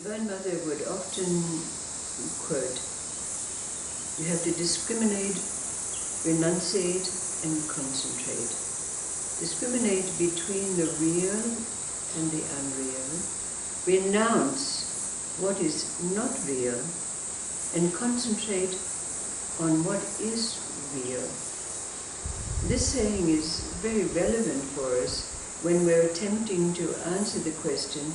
Divine Mother would often quote, "You have to discriminate, renunciate, and concentrate. Discriminate between the real and the unreal. Renounce what is not real, and concentrate on what is real." This saying is very relevant for us when we're attempting to answer the question,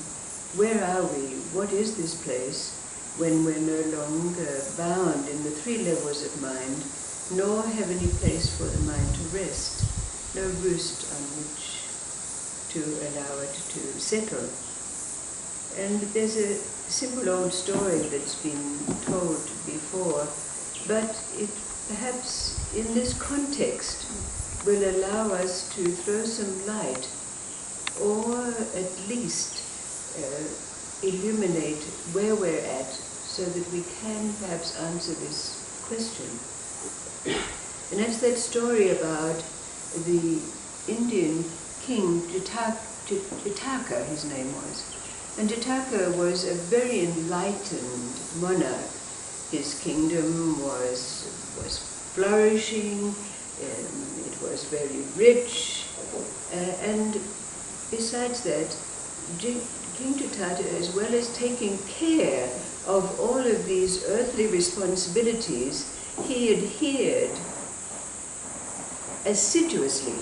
where are we? What is this place? When we're no longer bound in the three levels of mind, nor have any place for the mind to rest, no roost on which to allow it to settle. And there's a simple old story that's been told before, but it perhaps in this context will allow us to throw some light, or at least illuminate where we're at, so that we can perhaps answer this question. And that's that story about the Indian king Jataka, his name was. And Jataka was a very enlightened monarch. His kingdom was flourishing, it was very rich, and besides that, King Jataka, as well as taking care of all of these earthly responsibilities, he adhered assiduously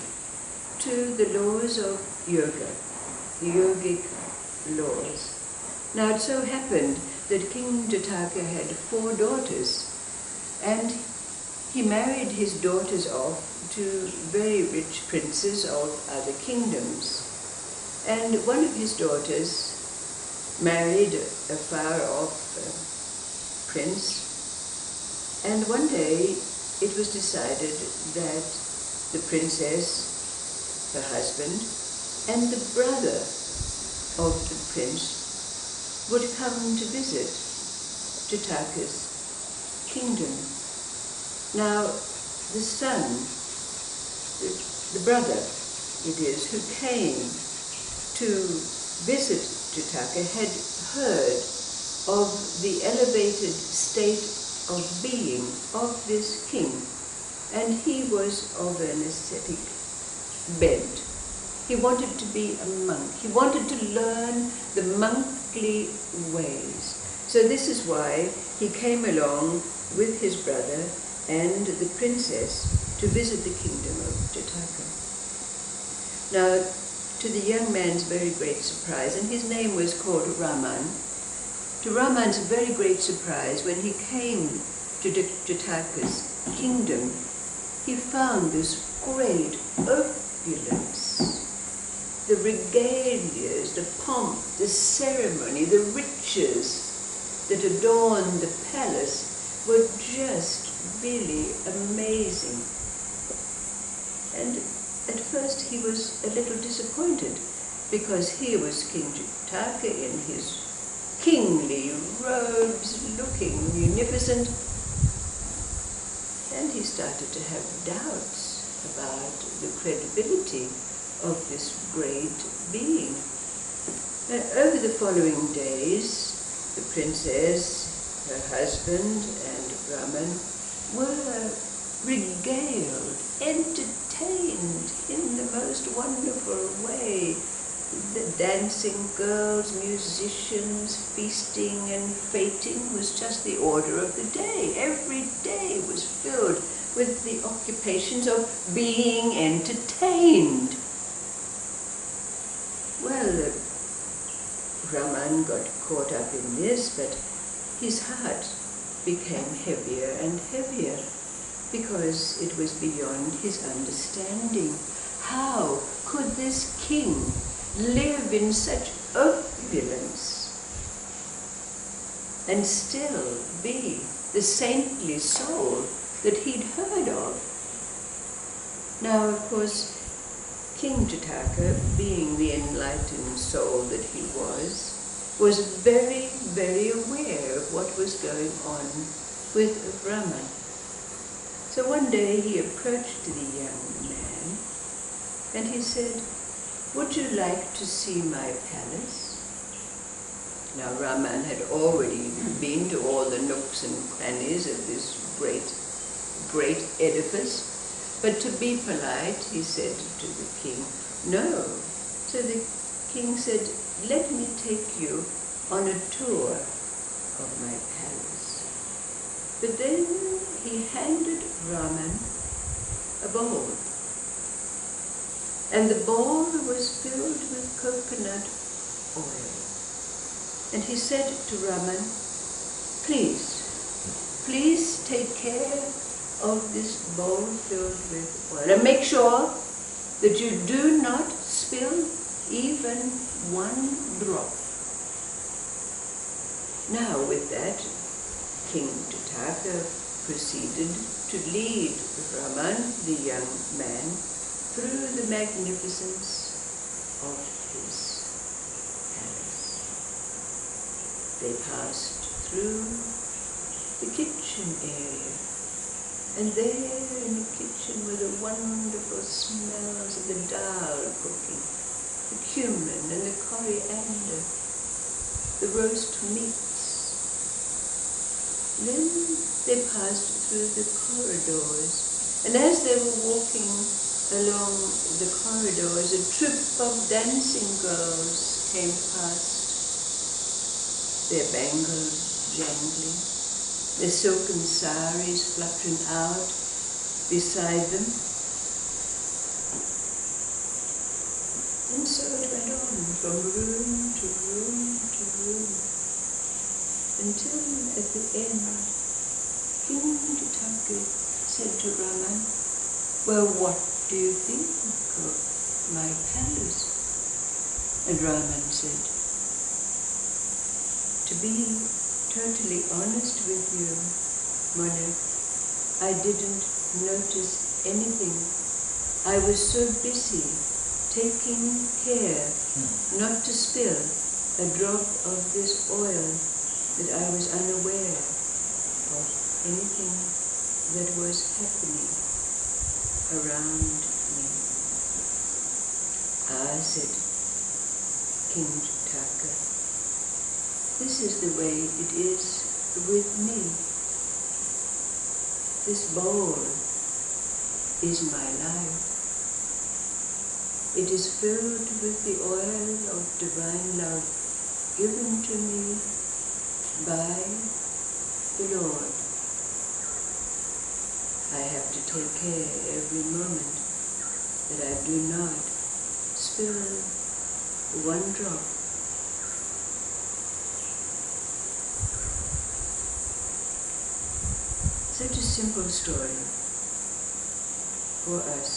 to the laws of yoga, the yogic laws. Now it so happened that King Jataka had 4 daughters, and he married his daughters off to very rich princes of other kingdoms. And one of his daughters married a far-off prince, and one day it was decided that the princess, her husband, and the brother of the prince would come to visit Jataka's kingdom. Now, the son, the brother, it is, who came to visit Jataka had heard of the elevated state of being of this king, and he was of an ascetic bent. He wanted to be a monk. He wanted to learn the monkly ways. So this is why he came along with his brother and the princess to visit the kingdom of Jataka. Now, to the young man's very great surprise, and his name was called Raman, to Raman's very great surprise, when he came to Jataka's kingdom, he found this great opulence. The regalias, the pomp, the ceremony, the riches that adorned the palace were just really amazing. And at first he was a little disappointed, because here was King Jataka in his kingly robes, looking munificent, and he started to have doubts about the credibility of this great being. Now, over the following days, the princess, her husband, and Raman were regaled, entertained in the most wonderful way. The dancing girls, musicians, feasting and feting was just the order of the day. Every day was filled with the occupations of being entertained. Well, Raman got caught up in this, but his heart became heavier and heavier, because it was beyond his understanding. How could this king live in such opulence and still be the saintly soul that he'd heard of? Now, of course, King Jataka, being the enlightened soul that he was very, very aware of what was going on with Raman. So one day he approached the young man and he said, "Would you like to see my palace?" Now Raman had already been to all the nooks and crannies of this great edifice, but to be polite, he said to the king, "No." So the king said, "Let me take you on a tour of my palace." But then he handed Raman a bowl, and the bowl was filled with coconut oil. And he said to Raman, please take care of this bowl filled with oil, and make sure that you do not spill even one drop. Now with that, King Jataka proceeded to lead Raman, the young man, through the magnificence of his palace. They passed through the kitchen area, and there in the kitchen were the wonderful smells of the dal cooking, the cumin and the coriander, the roast meats. Then they passed through the corridors, and as they were walking along the corridors, a troop of dancing girls came past, their bangles jangling, their silken saris fluttering out beside them. And so it went on from room to room to room, until at the end, King Jataka said to Raman, "Well, what do you think of my palace?" And Raman said, "To be totally honest with you, monarch, I didn't notice anything. I was so busy taking care not to spill a drop of this oil that I was unaware of anything that was happening around me." "Ah," said King Jataka, "this is the way it is with me. This bowl is my life. It is filled with the oil of divine love given to me by the Lord. I have to take care every moment that I do not spill one drop." Such a simple story for us,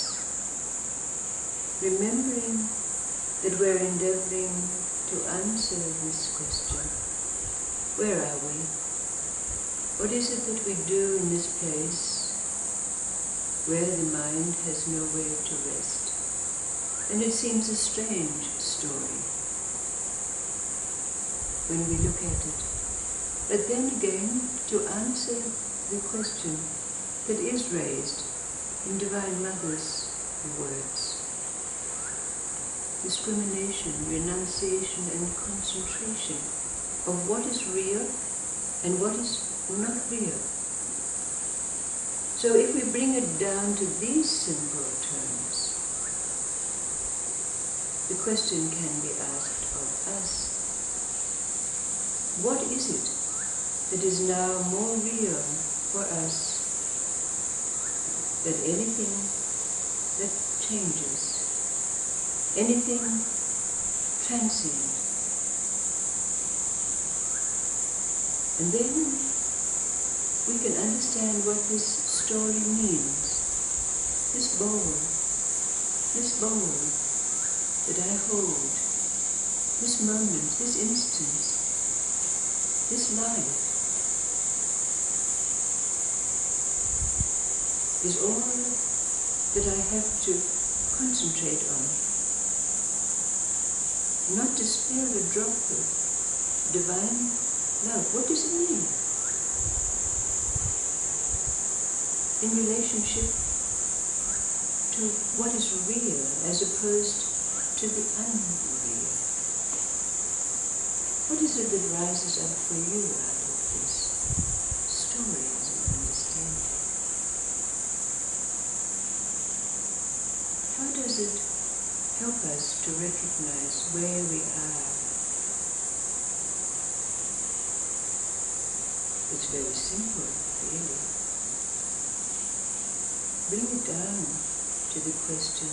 remembering that we're endeavoring to answer this question. Where are we? What is it that we do in this place where the mind has nowhere to rest? And it seems a strange story when we look at it. But then again, to answer the question that is raised in Divine Mother's words, discrimination, renunciation and concentration of what is real and what is not real. So if we bring it down to these simple terms, the question can be asked of us: what is it that is now more real for us than anything that changes, anything transient? And then we can understand what this story means. This bowl that I hold, this moment, this instant, this life, is all that I have to concentrate on. Not to spill a drop of divine love. What does it mean? In relationship to what is real as opposed to the unreal. What is it that rises up for you out of this stories and understanding? How does it help us to recognize where we are? It's very simple, really. Bring it down to the question,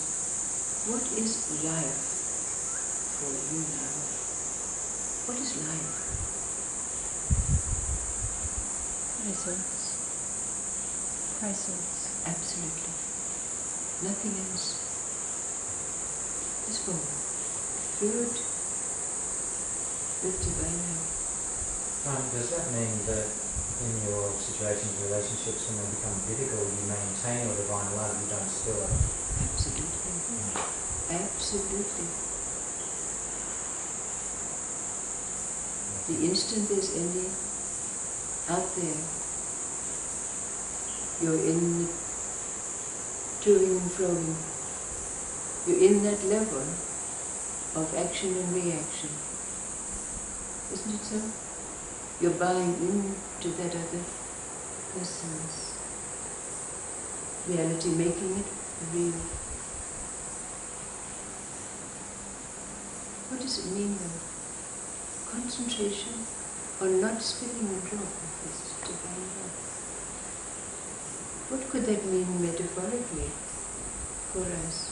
what is life for you now? What is life? Presence. Presence. Absolutely. Nothing else. Just forward. Through it. With divine help. Does that mean that in your situations, relationships, when they become difficult, you maintain your divine love, you don't spill it? Absolutely. Absolutely. The instant there's any out there, you're in the toing and froing. You're in that level of action and reaction. Isn't it so? You're buying into that other person's reality, making it real. What does it mean though? Concentration on not spilling a drop of this divine love. What could that mean metaphorically for us?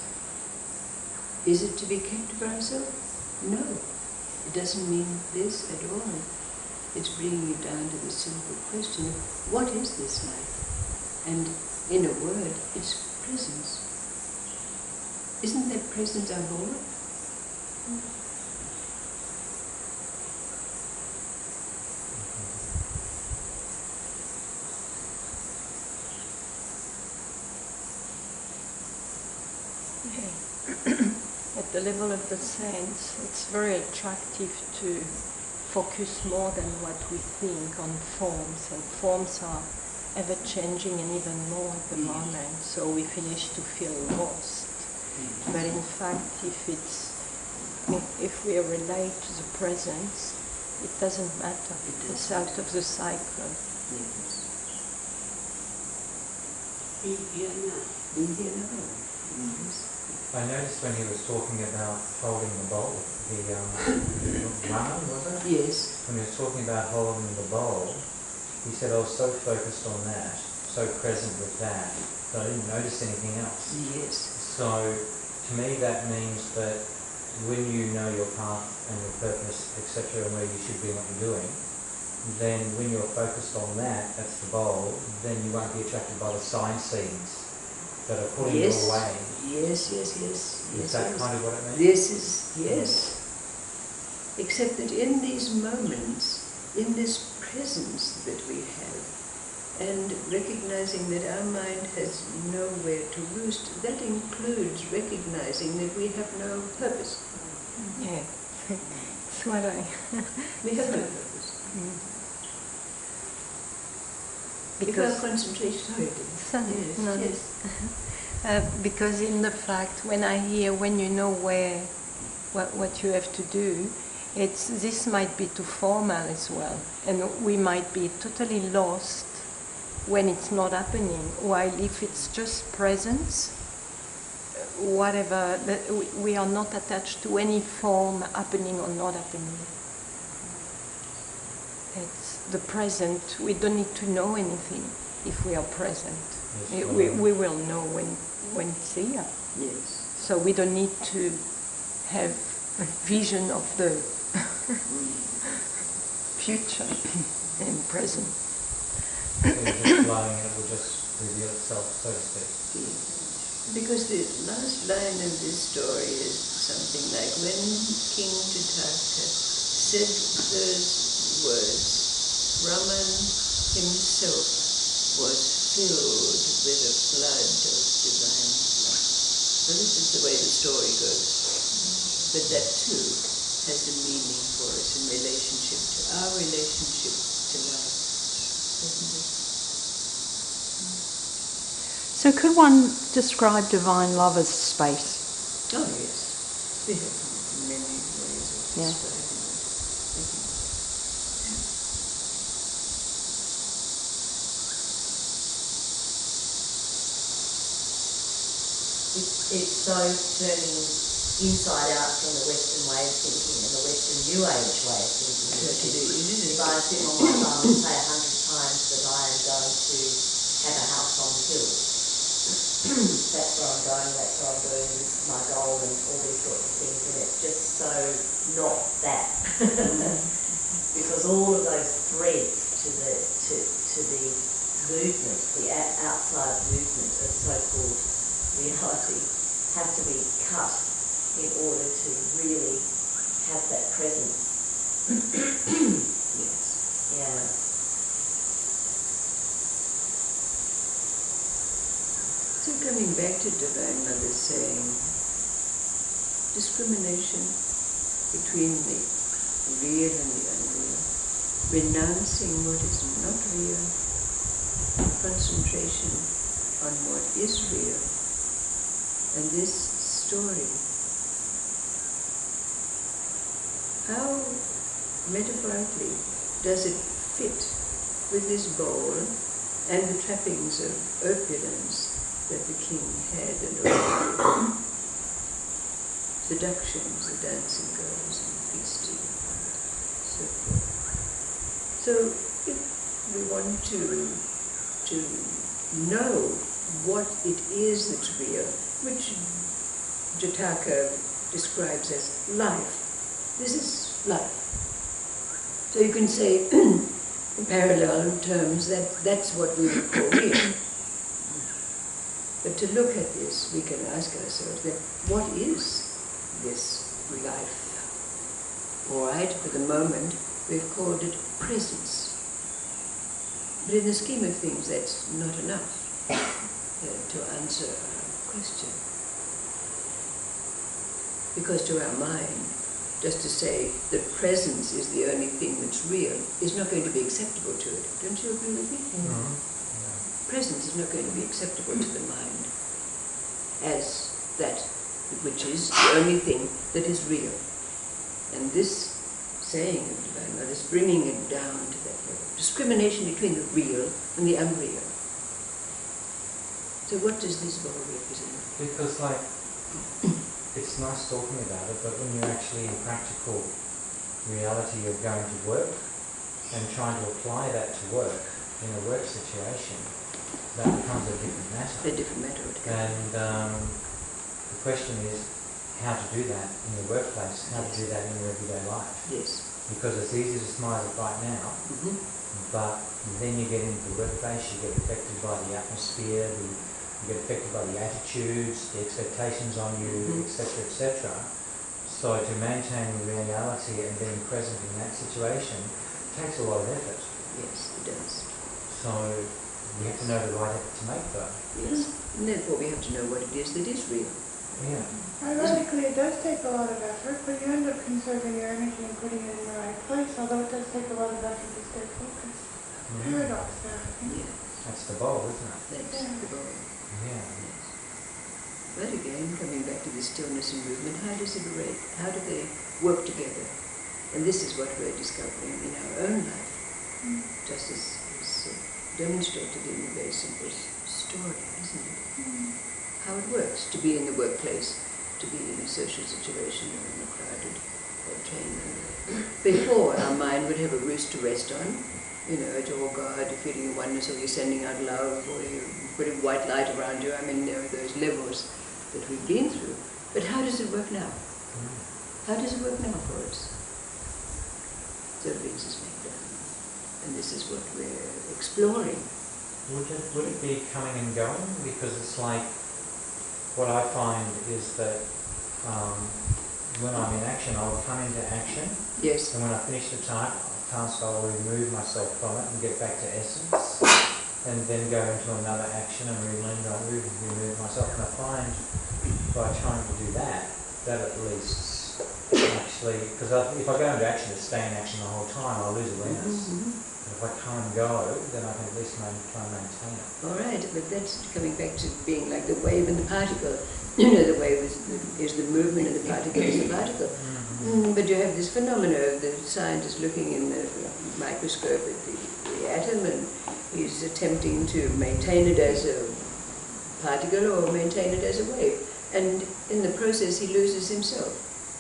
Is it to be kept for ourselves? No. It doesn't mean this at all. It's bringing it down to the simple question of what is this life? And in a word, it's presence. Isn't that presence our Lord? At the level of the sense, it's very attractive to focus more than what we think on forms, and forms are ever changing and even more at the moment, so we finish to feel lost. But in fact, if we relate to the presence, it doesn't matter. It's out of the cycle. Yes. Be here now. Be here now. Yes. I noticed when he was talking about holding the bowl, the Raman, was it? Yes. When he was talking about holding the bowl, he said, I was so focused on that, so present with that I didn't notice anything else. Yes. So to me that means that when you know your path and your purpose, etc., and where you should be and what you're doing, then when you're focused on that, that's the bowl, then you won't be attracted by the sign scenes that are pulling you away. Yes. Is that kind of what it means? This is, yes. Except that in these moments, in this presence that we have, and recognizing that our mind has nowhere to roost, that includes recognizing that we have no purpose. Yeah, that's what We have no purpose. Because if our concentration, because in the fact, when I hear, when you know what you have to do, this might be too formal as well, and we might be totally lost when it's not happening. While if it's just presence, whatever, we are not attached to any form happening or not happening. It's the present. We don't need to know anything if we are present. Yes, We will know when it's here. yes. So we don't need to have a vision of the future and present. So you're just flowing and it will just reveal itself, so to speak. Because the last line of this story is something like, when King Jataka said those words, Raman himself was filled with a flood of divine love. So this is the way the story goes. But that too has a meaning for us in relationship to our relationship to life, doesn't it? So could one describe divine love as space? Oh yes, we have many ways of describing it. It's so turning inside out from the Western way of thinking and the Western New Age way of thinking. If I sit on my bum and say 100 times that I am going to have a house on the hill, that's where I'm going, that's where I'm doing, this is my goal and all these sorts of things, and it's just so not that. Because all of those threads to the movement, the outside movement of so-called reality have to be cut in order to really have that presence. Yes. Yeah. So coming back to Divine Mother saying, discrimination between the real and the unreal, renouncing what is not real, concentration on what is real. And this story, how metaphorically does it fit with this bowl and the trappings of opulence that the king had and all the seductions, the dancing girls and feasting and so forth. So if we want to know what it is that's real, which Jataka describes as life. This is life. So you can say, in parallel terms, that's what we would call real. But to look at this, we can ask ourselves then, what is this life? All right, for the moment, we've called it presence. But in the scheme of things, that's not enough to answer our question. Because to our mind, just to say that presence is the only thing that's real is not going to be acceptable to it. Don't you agree with me? Mm-hmm. Presence is not going to be acceptable to the mind as that which is the only thing that is real. And this saying of Divine Mother is bringing it down to that level. Discrimination between the real and the unreal. So what does this bowl represent? Because it's nice talking about it, but when you're actually in practical reality of going to work and trying to apply that to work in a work situation, that becomes a different matter. A different matter altogether. And the question is how to do that in your workplace, how to do that in your everyday life. Yes. Because it's easy to smile right now, but then you get into the workplace, you get affected by the atmosphere, you get affected by the attitudes, the expectations on you, etc., etc. So to maintain reality and being present in that situation takes a lot of effort. Yes, it does. So we have to know the right effort to make though. Yes. And therefore we have to know what it is that is real. Yeah. Ironically, it does take a lot of effort, but you end up conserving your energy and putting it in the right place, although it does take a lot of effort to stay focused. Paradox there, I think. Yeah. That's the bowl, isn't it? That's the goal. Yeah. Yes. But again, coming back to the stillness and movement, how do they work together? And this is what we're discovering in our own life, just as is demonstrated in a very simple story, isn't it? How it works to be in the workplace, to be in a social situation or in a crowded train. Before, our mind would have a roost to rest on, it's all God, you're feeling oneness, or you're sending out love, or you're putting white light around you. I mean, there are those levels that we've been through. But how does it work now? How does it work now for us? So it brings us back down. And this is what we're exploring. Would it be coming and going? Because it's like, what I find is that when I'm in action, I'll come into action. Yes. And when I finish the task, I'll remove myself from it and get back to essence. And then go into another action and remove myself. And I find by trying to do that at least actually, because if I go into action to stay in action the whole time, I'll lose awareness. If I come and go, then I can at least try and maintain it. All right, but that's coming back to being like the wave and the particle. The wave is the movement and the particle is the particle. But you have this phenomena of the scientist looking in the microscope at the atom, and he's attempting to maintain it as a particle or maintain it as a wave. And in the process he loses himself.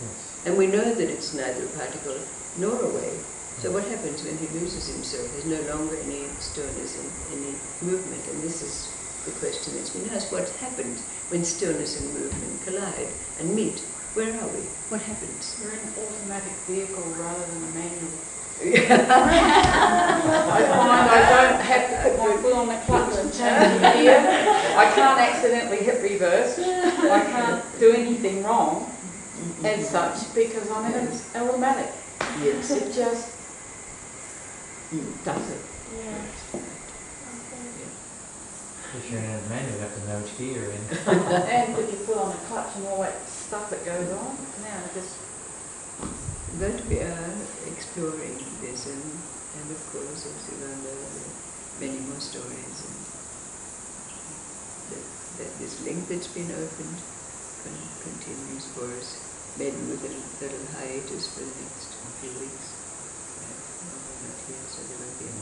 Yes. And we know that it's neither a particle nor a wave. So what happens when he loses himself? There's no longer any stillness and any movement. And this is the question that's been asked. What happens when stillness and movement collide and meet? Where are we? What happens? We're in an automatic vehicle rather than a manual. I find I don't have to put my foot on the clutch and change gear. I can't accidentally hit reverse. I can't do anything wrong as such because I'm in an automatic. Yes. It just does it. Yeah. If you're in a manual, you have to know which gear you're in. And put your foot on the clutch and all that stuff that goes on. Now just But we are exploring this, and of course, as you know, there are many more stories, and that this link that's been opened continues for us, maybe with a little hiatus for the next few weeks. We're not here, so there will be a